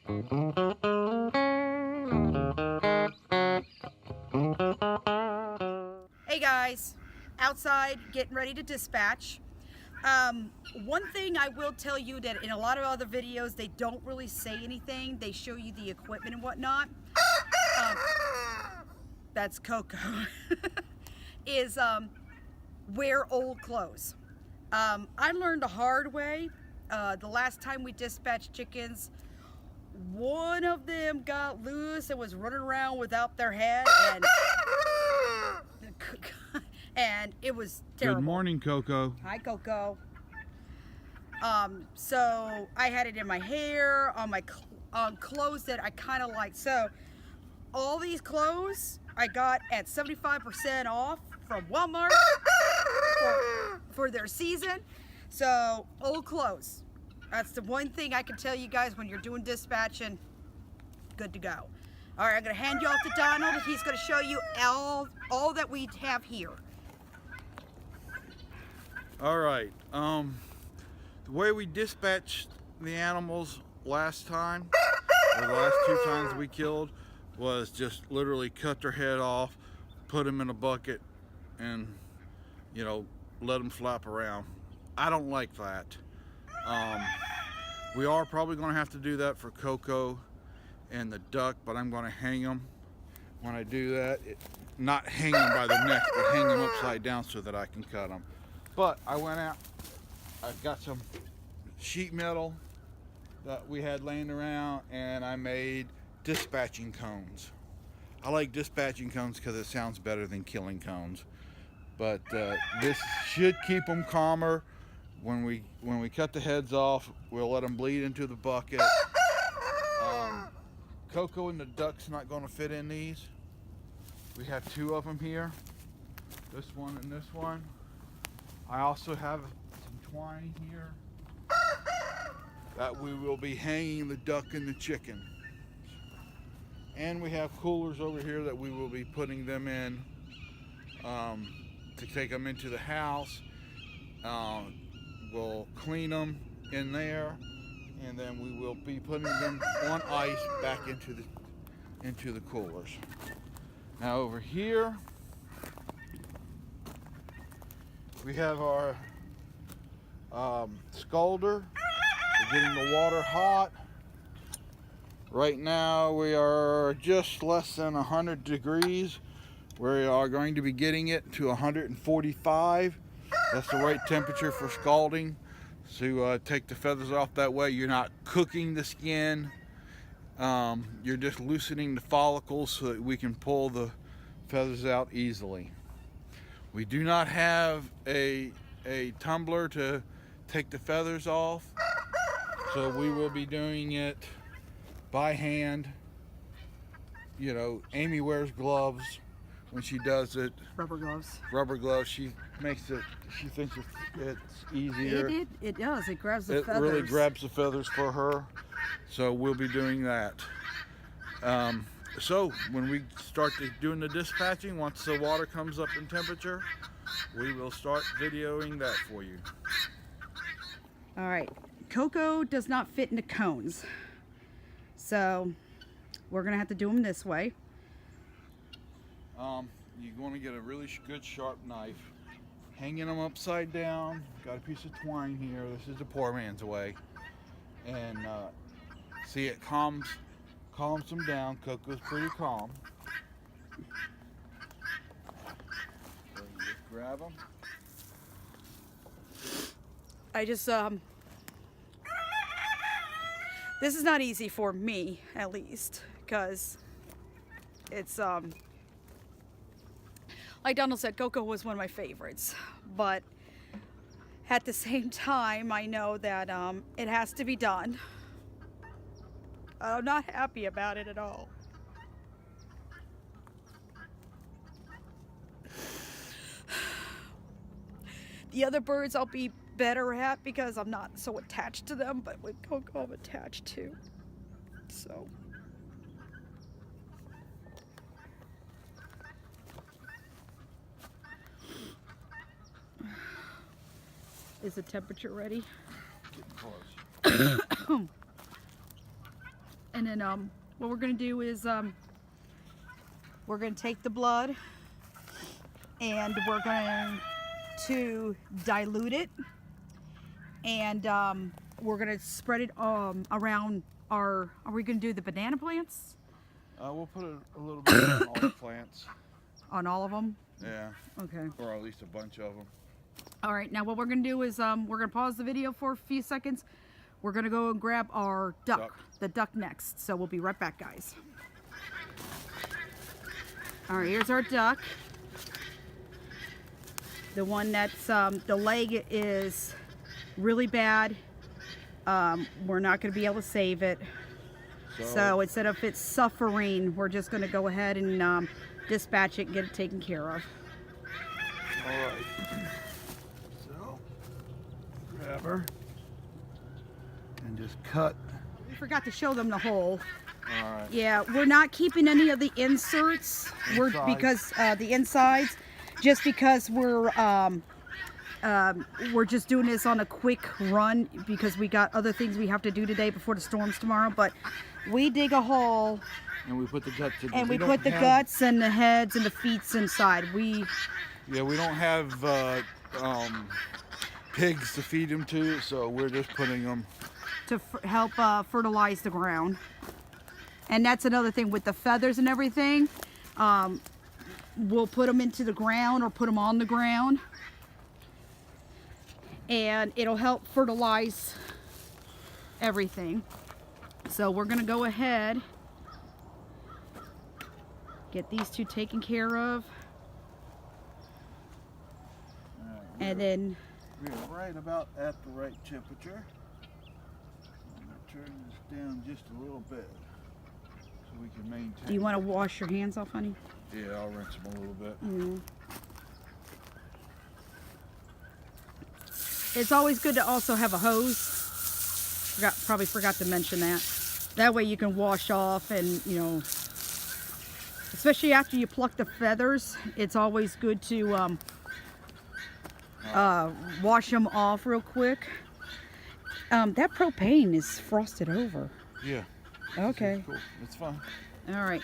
Hey guys, outside getting ready to dispatch. One thing I will tell you that in a lot of other videos they don't really say anything. They show you the equipment and whatnot. Um, that's Coco. is wear old clothes. I learned the hard way. The last time we dispatched chickens, one of them got loose and was running around without their head, and it was terrible. Good morning, Coco. Hi, Coco. So I had it in my hair, on my clothes that I kind of like. So all these clothes I got at 75% off from Walmart for their season. So old clothes. That's the one thing I can tell you guys when you're doing dispatching. Good to go. All right, I'm gonna hand you off to Donald. He's gonna show you all that we have here. All right. The way we dispatched the animals last time, or the last 2 times we killed, was just literally cut their head off, put them in a bucket, and let them flap around. I don't like that. We are probably going to have to do that for Coco and the duck, but I'm going to hang them when I do that. Not hang them by the neck, but hang them upside down so that I can cut them. But I went out, I got some sheet metal that we had laying around, and I made dispatching cones. I like dispatching cones because it sounds better than killing cones. But this should keep them calmer. When we cut the heads off, we'll let them bleed into the bucket. Coco and the duck's not going to fit in these. We have 2 of them here, this one and this one. I also have some twine here that we will be hanging the duck and the chicken. And we have coolers over here that we will be putting them in to take them into the house. We'll clean them in there, and then we will be putting them on ice back into the coolers. Now over here we have our scalder. We're getting the water hot. Right now we are just less than 100 degrees. We are going to be getting it to 145. That's the right temperature for scalding. So take the feathers off. That way you're not cooking the skin. You're just loosening the follicles so that we can pull the feathers out easily. We do not have a tumbler to take the feathers off, so we will be doing it by hand. Amy wears gloves when she does it. Rubber gloves. Rubber gloves. She thinks it's easier. It does. It grabs the feathers. It really grabs the feathers for her. So we'll be doing that. So when we start doing the dispatching, once the water comes up in temperature, we will start videoing that for you. All right. Coco does not fit into cones, so we're gonna have to do them this way. You're going to get a really good sharp knife, hanging them upside down. Got a piece of twine here. This is the poor man's way, and see, it calms them down. Coco's pretty calm. So you just grab them. I just this is not easy for me, at least, because it's like Donald said, Coco was one of my favorites, but at the same time, I know that it has to be done. I'm not happy about it at all. The other birds I'll be better at because I'm not so attached to them, but with Coco I'm attached to. So is the temperature ready? Getting close. And And then what we're gonna do is we're gonna take the blood and we're going to dilute it, and we're gonna spread it around our. Are we gonna do the banana plants? We'll put a little bit on all the plants. On all of them? Yeah. Okay. Or at least a bunch of them. All right. Now what we're gonna do is we're gonna pause the video for a few seconds. We're gonna go and grab our duck. The duck next. So we'll be right back, guys. All right. Here's our duck. The one that's the leg is really bad. We're not going to be able to save it. So instead of it suffering, we're just going to go ahead and dispatch it and get it taken care of. All right. So grab her and just cut. We forgot to show them the hole. All right. Yeah, we're not keeping any of the inserts. Because the insides, just because we're just doing this on a quick run because we got other things we have to do today before the storms tomorrow. But we dig a hole and we put the guts in. And we put the guts and the heads and the feets inside. We don't have pigs to feed them to, so we're just putting them to help fertilize the ground. And that's another thing with the feathers and everything. We'll put them into the ground or put them on the ground, and it'll help fertilize everything. So we're gonna go ahead, get these two taken care of, and then we're right about at the right temperature. I'm gonna turn this down just a little bit so we can maintain. Do you want to wash your hands off, honey? Yeah, I'll rinse them a little bit. It's always good to also have a hose. Probably forgot to mention that. That way you can wash off, and especially after you pluck the feathers, it's always good to wash them off real quick. That propane is frosted over. Yeah. Okay. Cool. It's fine. All right.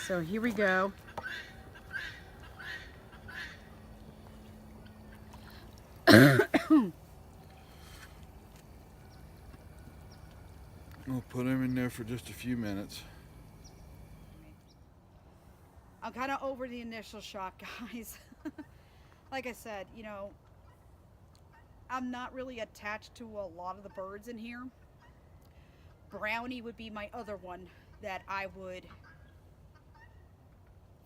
So here we go. We'll put them in there for just a few minutes. I'm kind of over the initial shock, guys. Like I said, I'm not really attached to a lot of the birds in here. Brownie would be my other one that I would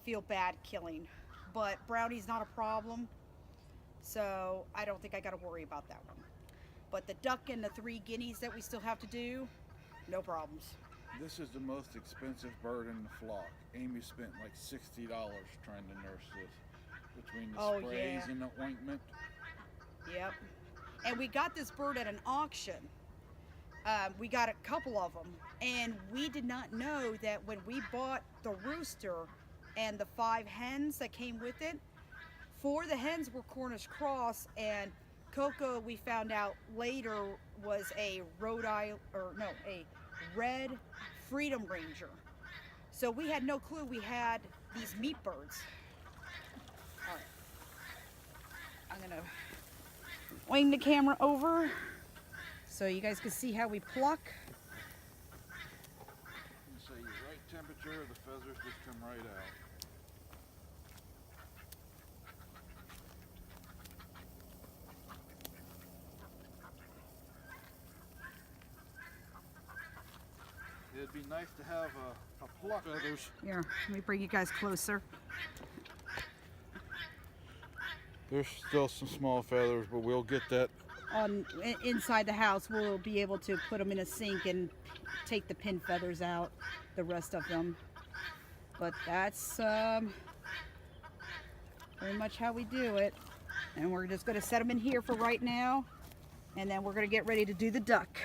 feel bad killing. But Brownie's not a problem, so I don't think I got to worry about that one. But the duck and the 3 guineas that we still have to do, no problems. This is the most expensive bird in the flock. Amy spent like $60 trying to nurse this, between the sprays and the ointment. Yep. And we got this bird at an auction. We got a couple of them, and we did not know that when we bought the rooster and the 5 hens that came with it, 4 of the hens were Cornish cross, and Coco, we found out later, was a a red Freedom Ranger. So we had no clue we had these meat birds. All right, I'm gonna wing the camera over so you guys can see how we pluck. You say your right temperature, the feathers just come right out. It'd be nice to have a pluck of feathers. Here, let me bring you guys closer. There's still some small feathers, but we'll get that. Inside the house, we'll be able to put them in a sink and take the pin feathers out, the rest of them. But that's pretty much how we do it. And we're just going to set them in here for right now, and then we're going to get ready to do the duck.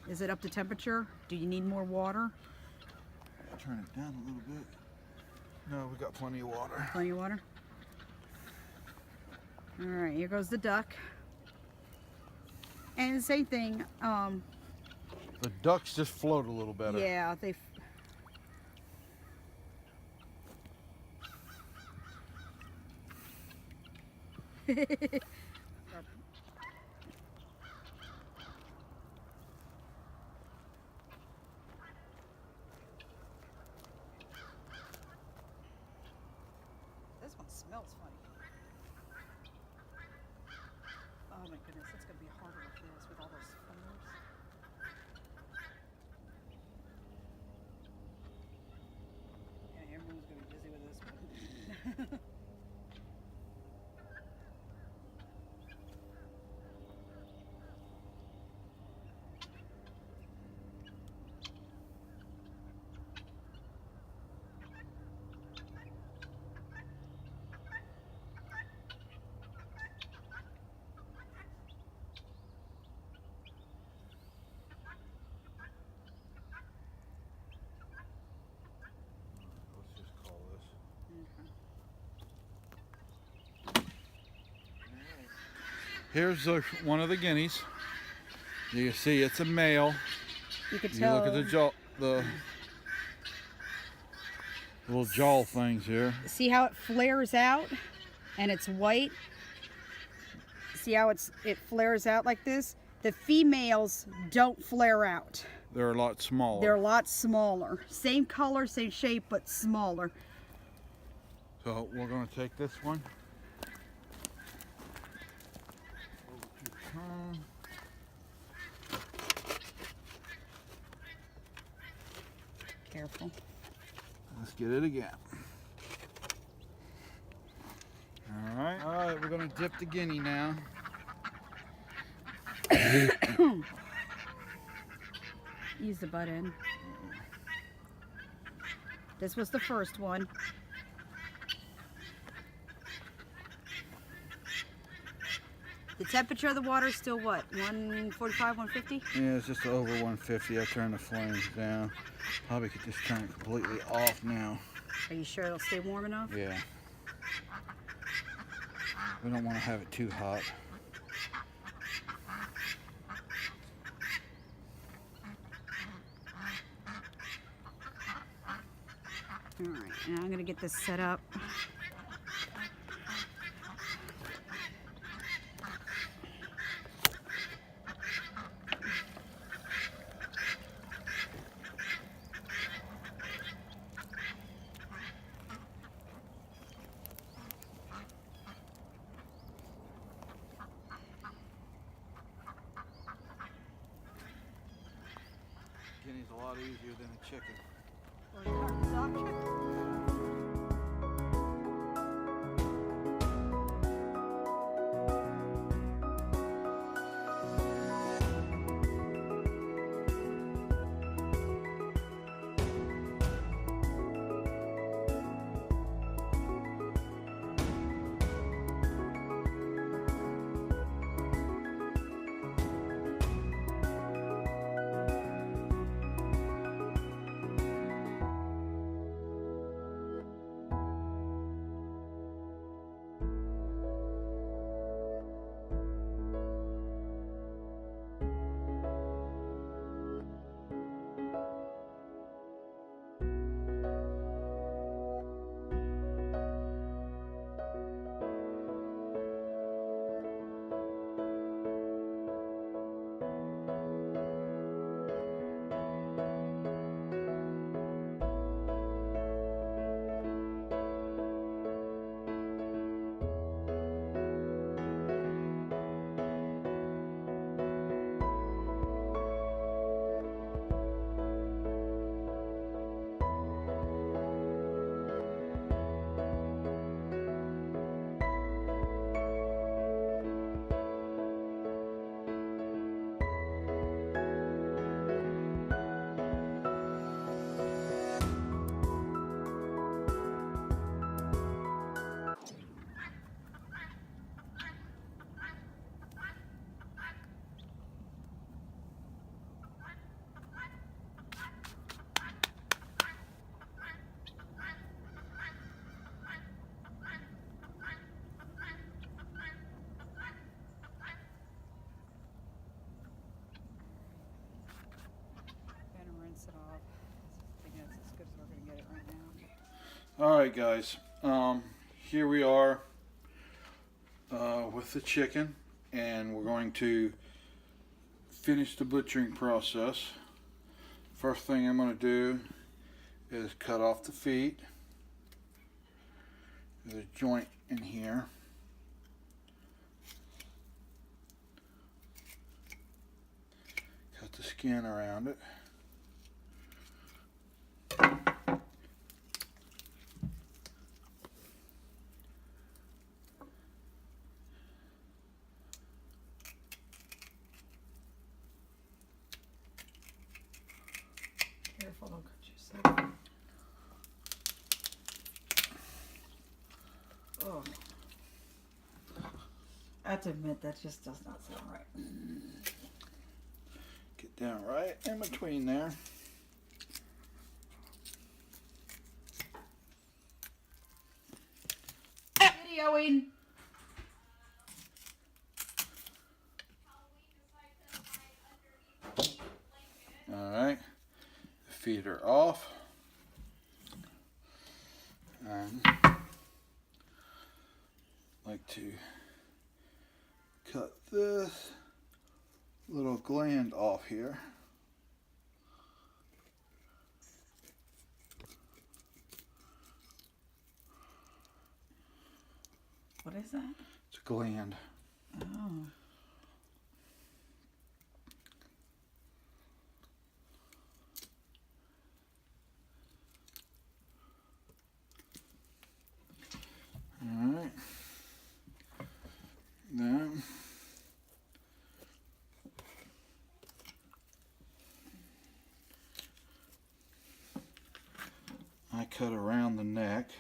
Is it up to temperature? Do you need more water? Turn it down a little bit. No, we got plenty of water. Plenty of water? All right, here goes the duck. And the same thing, The ducks just float a little better. Yeah, they. This one smells funny. Oh my goodness, it's gonna be harder with this, with all those fingers. Yeah, everyone's gonna be busy with this one. Let's just call this. Here's one of the guineas. You can see it's a male. You can You tell. look at the jaw, the little jaw things here. See how it flares out, and it's white. See how it flares out like this? The females don't flare out. They're a lot smaller. They're a lot smaller. Same color, same shape, but smaller. So we're going to take this one. Over to Tom. Careful. Let's get it again. All right, we're going to dip the guinea now. Use the butt end. This was the first one. The temperature of the water is still what? 145, 150? Yeah, it's just over 150. I turned the flames down. Probably could just turn it completely off now. Are you sure it'll stay warm enough? Yeah. We don't want to have it too hot. All right, and I'm gonna get this set up. Guinea's a lot easier than a chicken. Alright guys, here we are with the chicken, and we're going to finish the butchering process. First thing I'm going to do is cut off the feet. There's a joint in here. Cut the skin around it. Careful, don't cut yourself. Oh. I have to admit, that just does not sound right. Get down right in between there. Videoing. Alright, the feet are off. And like to cut this little gland off here. What is that? It's a gland. Oh. Alright. Then I cut around the neck.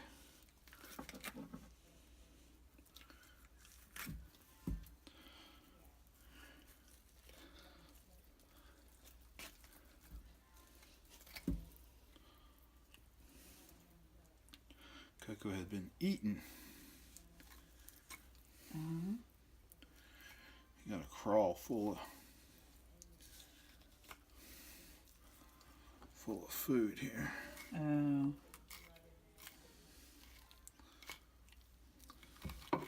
Coco had been eaten. You got a crawl full of food here. Oh. Cut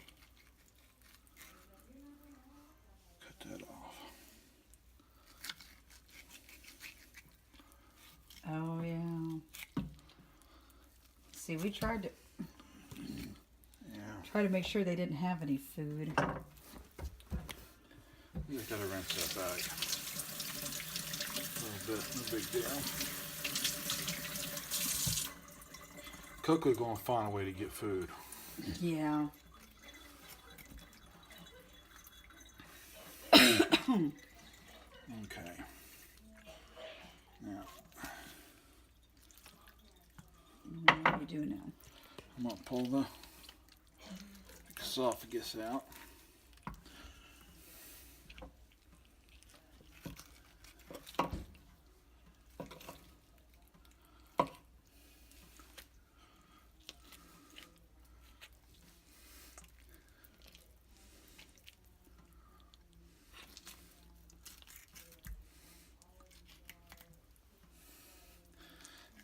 that off. Oh yeah. See, we tried to make sure they didn't have any food. You just gotta rinse that back a little bit, no big deal. Coco's gonna find a way to get food. Yeah. Okay. Now, What do you do now? I'm gonna pull the esophagus out.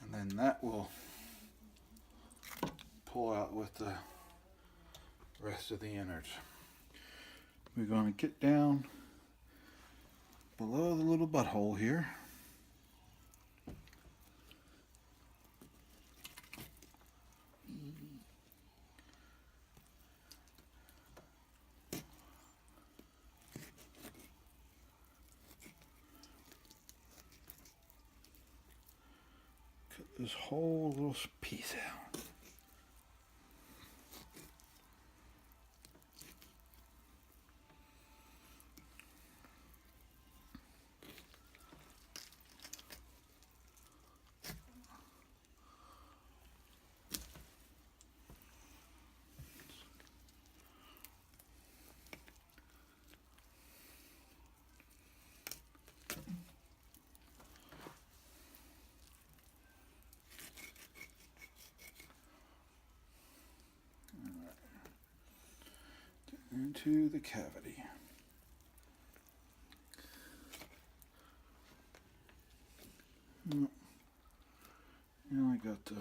And then that will pull out with the rest of the innards. We're going to get down below the little butthole here. Cut this whole little piece out. Into the cavity. Now I got to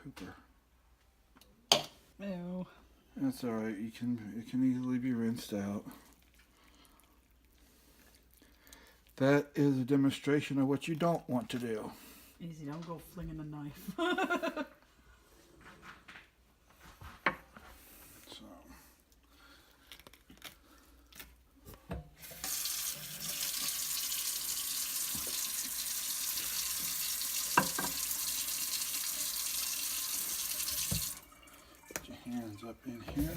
pooper. Ew. That's all right. It can easily be rinsed out. That is a demonstration of what you don't want to do. Easy, don't go flinging a knife. So. Put your hands up in here.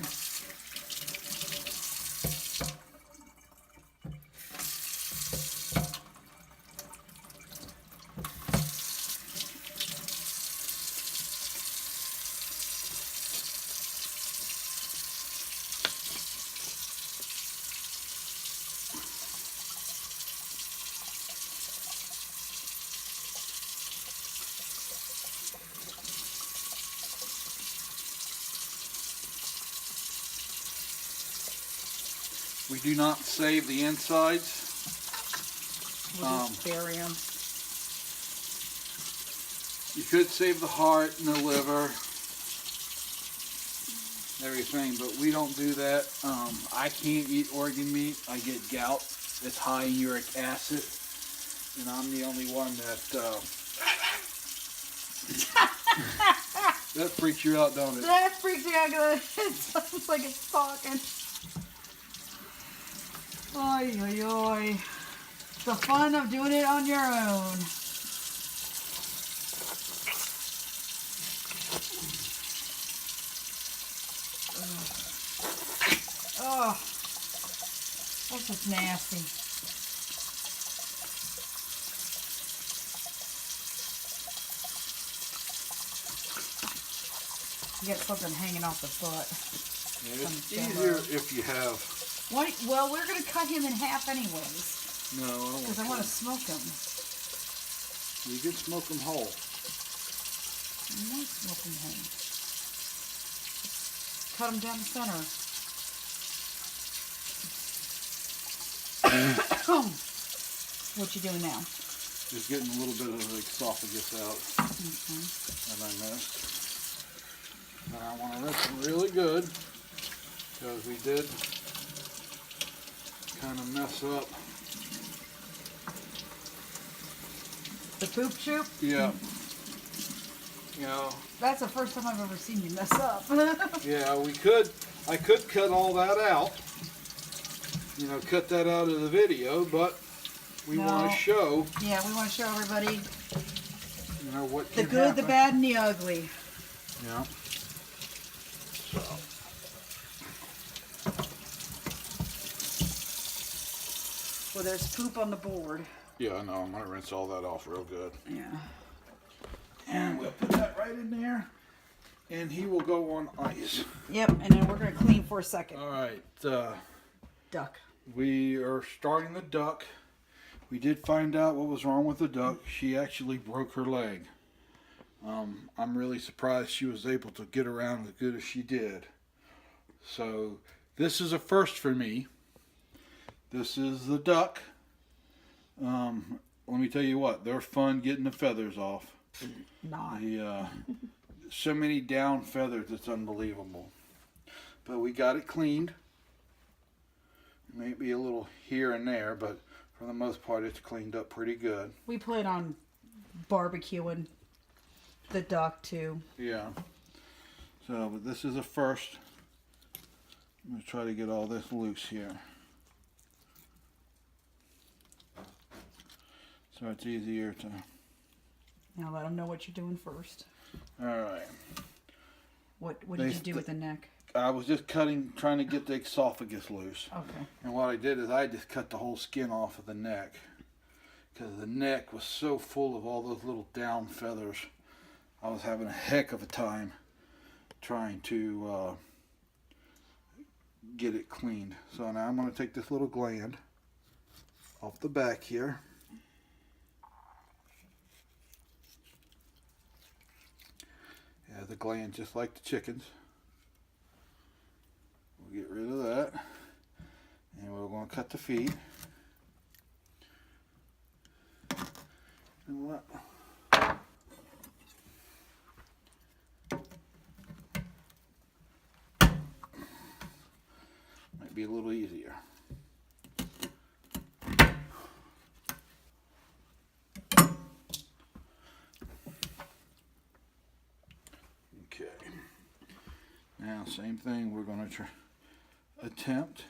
We do not save the insides. We'll just bury them. You could save the heart and the liver, everything, but we don't do that. I can't eat organ meat. I get gout. It's high in uric acid, and I'm the only one that that freaks you out, don't it? That freaks me out because it sounds like it's talking. Oy, oy, oy. The fun of doing it on your own. Oh, that's just nasty. You get something hanging off the butt. Yeah, it's easier if you have. What? Well, we're going to cut him in half anyways. No, I don't want Because I want to smoke him. You can smoke them whole. I want to smoke him whole. Cut him down the center. What you doing now? Just getting a little bit of the esophagus out that I missed. And I want to rinse them really good because we did kind of mess up. The poop shoot? Yeah. You know. That's the first time I've ever seen you mess up. Yeah, I could cut all that out. You know, cut that out of the video, but we want to show. Yeah, we want to show everybody You know what the can good, happen. the bad, and the ugly. Yeah. So. Well, there's poop on the board. Yeah, I know. I'm gonna rinse all that off real good. Yeah. And we'll put that right in there, and he will go on ice. Yep, and then we're gonna clean for a second. All right. Duck. We are starting the duck. We did find out what was wrong with the duck. She actually broke her leg. I'm really surprised she was able to get around as good as she did. So this is a first for me. This is the duck. Let me tell you what, they're fun getting the feathers off. Not. So many down feathers, it's unbelievable. But we got it cleaned. Maybe a little here and there, but for the most part, it's cleaned up pretty good. We plan on barbecuing the duck too. Yeah. So, but this is a first. I'm going to try to get all this loose here. So it's easier to... Now let them know what you're doing first. Alright. What did you do with the neck? I was just trying to get the esophagus loose. Okay. And what I did is I just cut the whole skin off of the neck. Because the neck was so full of all those little down feathers. I was having a heck of a time trying to get it cleaned. So now I'm going to take this little gland off the back here. Yeah, the gland just like the chickens. We'll get rid of that. And we're going to cut the feet. And what? be a little easier. Okay. Now, same thing. We're going to attempt.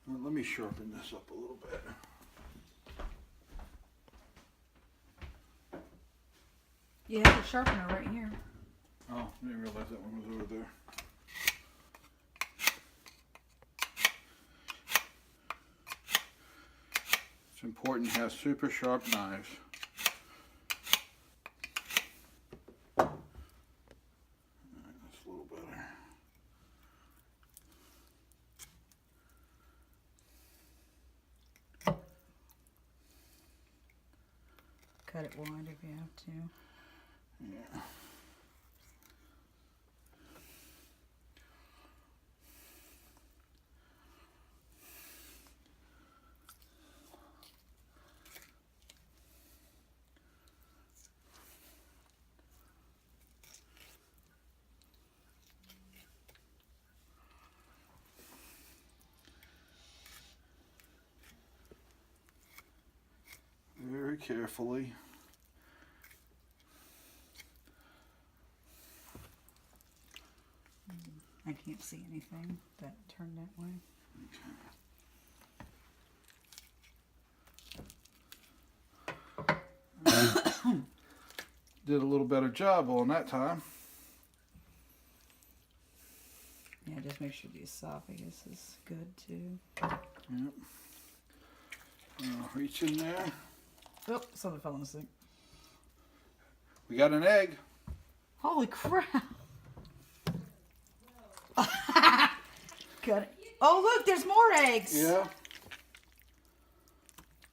Well, let me sharpen this up a little bit. You have the sharpener right here. Oh, I didn't realize that one was over there. It's important to have super sharp knives. Alright, that's a little better. Cut it wide if you have to. Yeah. Very carefully. I can't see anything that turned that way. Okay. Did a little better job on that time. Yeah, just make sure the esophagus is good too. Yep. Reach in there. Oh, something fell in the sink. We got an egg. Holy crap! Got it. Oh, look, there's more eggs. Yeah.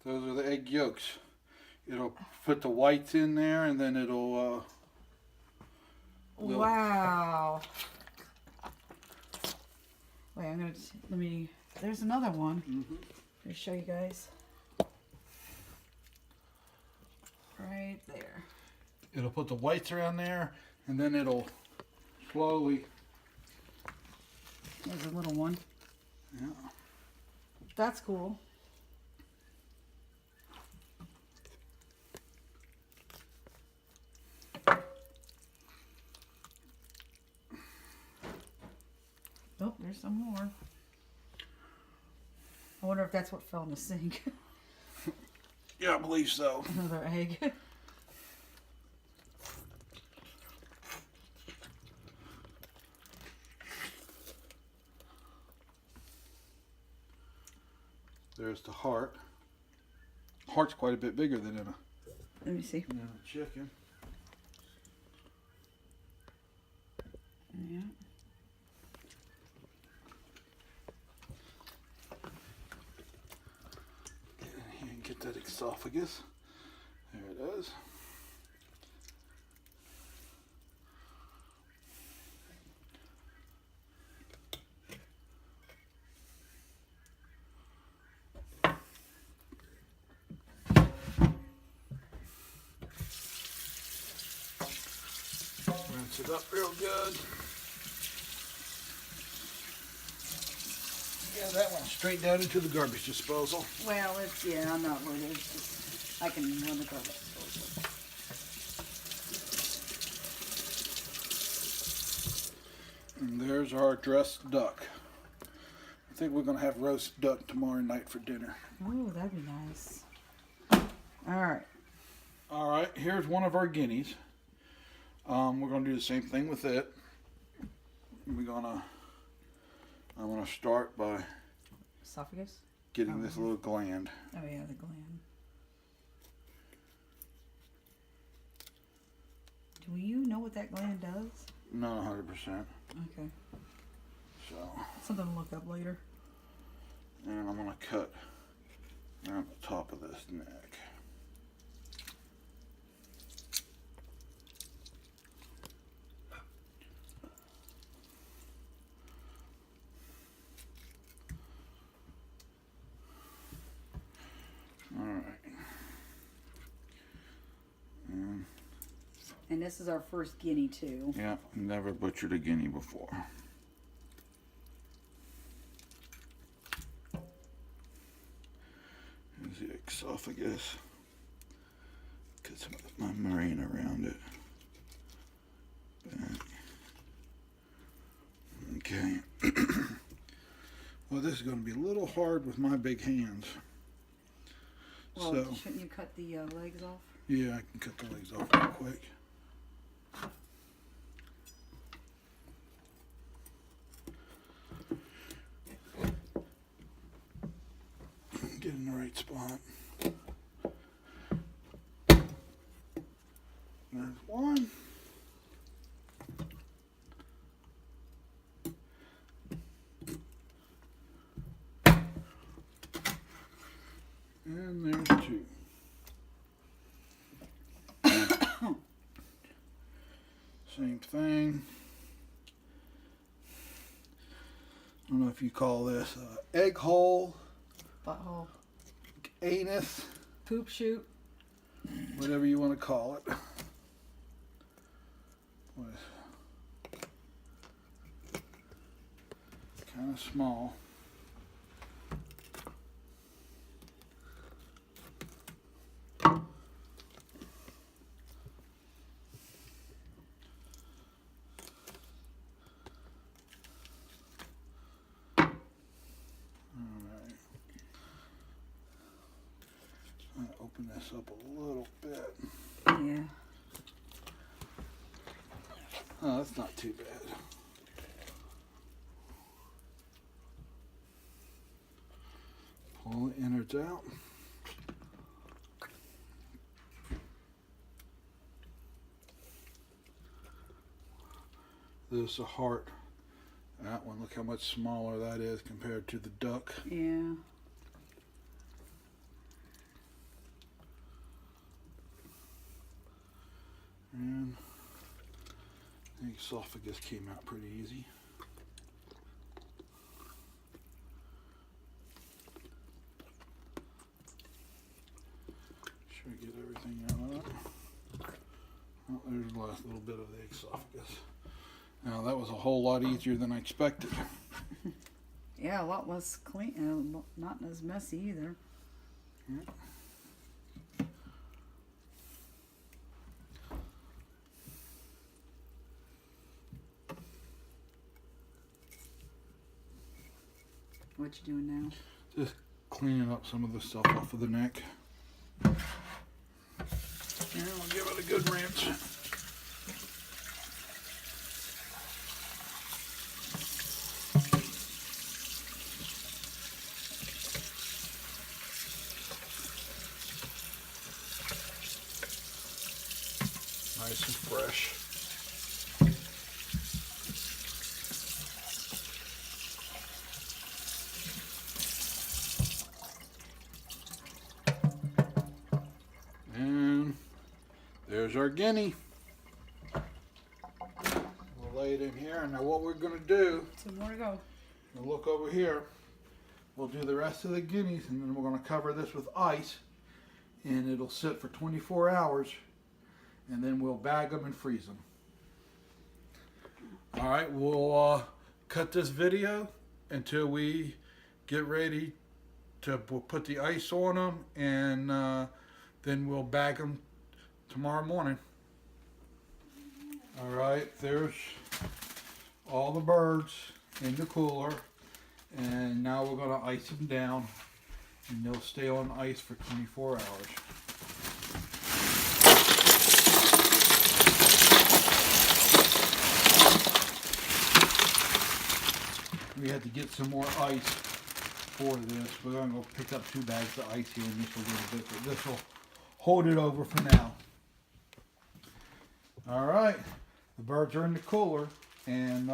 Those are the egg yolks. It'll put the whites in there, and then it'll. Wow. Wait, let me. There's another one. Mm-hmm. Let me show you guys. Right there. It'll put the whites around there, and then it'll slowly. There's a little one. Yeah. That's cool. Oh, there's some more. I wonder if that's what fell in the sink. Yeah, I believe so. Another egg. There's the heart. Heart's quite a bit bigger than in a Let me see. chicken. Yeah. You can get that esophagus. There it is. Rinse it up real good. Yeah, that went straight down into the garbage disposal. Well, it's, yeah, I'm not worried. It's just, I can run the garbage disposal. And there's our dressed duck. I think we're going to have roast duck tomorrow night for dinner. Oh, that'd be nice. All right. All right, here's one of our guineas. We're going to do the same thing with it. I'm going to start by Esophagus? getting this little gland. Oh, yeah, the gland. Do you know what that gland does? Not 100%. Okay. So, Something to look up later. and I'm going to cut around the top of this neck. All right. And this is our first guinea, too. Yeah, never butchered a guinea before. the esophagus. Get some of my membrane around it. Okay. Well, this is going to be a little hard with my big hands. Well, So, shouldn't you cut the legs off? yeah, I can cut the legs off real quick. Get in the right spot. There's one. And there's two. Same thing. I don't know if you call this egg hole, Butthole. anus, Poop shoot. whatever you want to call it. Kind of small. Open this up a little bit. Yeah. Oh, that's not too bad. Pull the innards out. This is a heart. That one, look how much smaller that is compared to the duck. Yeah. And the esophagus came out pretty easy. Sure, get everything out of that. Oh, there's the last little bit of the esophagus. Now that was a whole lot easier than I expected. Yeah, a lot less clean. Not as messy either. Yeah. What you doing now? Just cleaning up some of the stuff off of the neck. And we'll give it a good rinse. Nice and fresh. And there's our guinea. We'll lay it in here. And now what we're going to do, 2 more to go. we'll look over here. We'll do the rest of the guineas, and then we're going to cover this with ice. And it'll sit for 24 hours. And then we'll bag them and freeze them. All right, we'll cut this video until we get ready to put the ice on them, and then we'll bag them tomorrow morning. All right, there's all the birds in the cooler, and now we're going to ice them down, and they'll stay on ice for 24 hours. We had to get some more ice for this. We're going to go pick up 2 bags of ice here in just a little bit, but this will hold it over for now. All right, the birds are in the cooler, and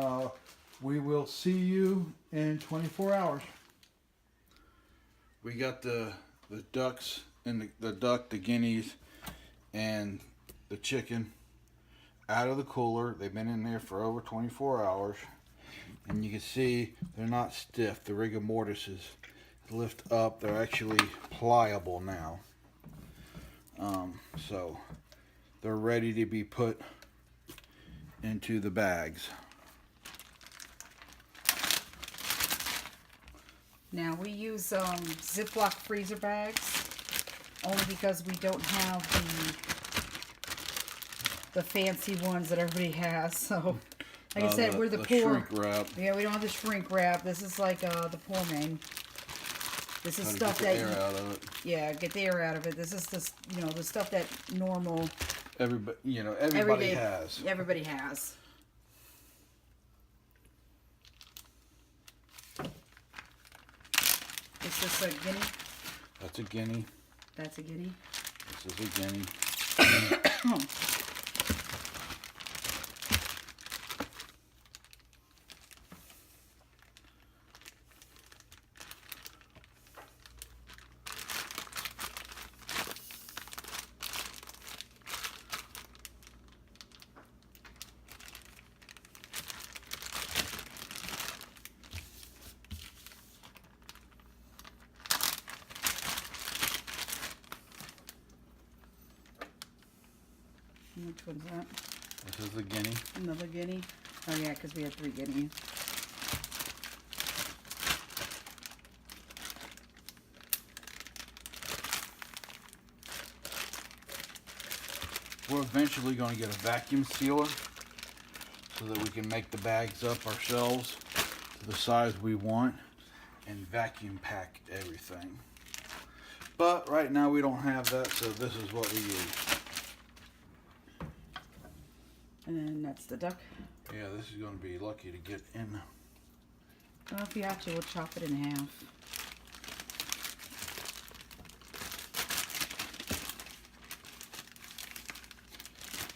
we will see you in 24 hours. We got the ducks and the duck, the guineas, and the chicken out of the cooler. They've been in there for over 24 hours. And you can see they're not stiff. The rigor mortises lift up. They're actually pliable now. So they're ready to be put into the bags. Now we use Ziploc freezer bags. only because we don't have the fancy ones that everybody has. So, like I said, we're the poor. Shrink wrap. Yeah, we don't have the shrink wrap. This is like the poor man. This is stuff get the that air out of it. Yeah, get the air out of it. This is the the stuff that normal Everybody everyday has. Everybody has. Is this a guinea? That's a guinea. That's a guinea. This is a guinea. Which one's that? This is the guinea. Another guinea? Oh yeah, because we had 3 guineas. We're eventually going to get a vacuum sealer so that we can make the bags up ourselves to the size we want and vacuum pack everything. But right now we don't have that, so this is what we use. And then that's the duck. Yeah, this is going to be lucky to get in. Well, if you actually will chop it in half.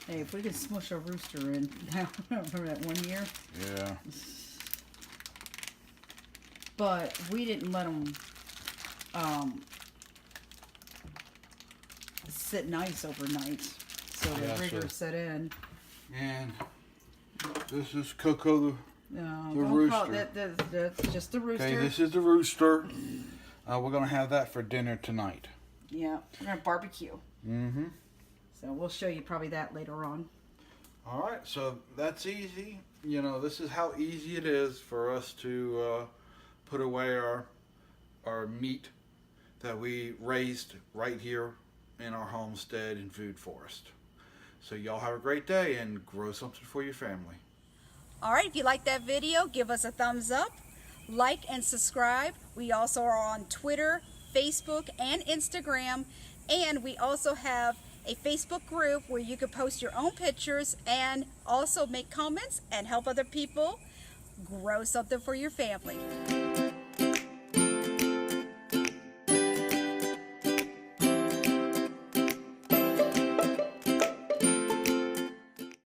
Hey, if we could smush a rooster in, remember that one year? Yeah. But we didn't let them sit nice overnight, so the rigor set in. And this is Coco No, the don't rooster. call it that's just the rooster. Okay, this is the rooster. We're going to have that for dinner tonight. Yeah, we're gonna barbecue. Mm-hmm. So we'll show you probably that later on. All right, so that's easy. You know, this is how easy it is for us to put away our meat that we raised right here in our homestead in Food Forest. So y'all have a great day and grow something for your family. All right, if you like that video, give us a thumbs up, like and subscribe. We also are on Twitter, Facebook, and Instagram, and we also have a Facebook group where you can post your own pictures and also make comments and help other people grow something for your family.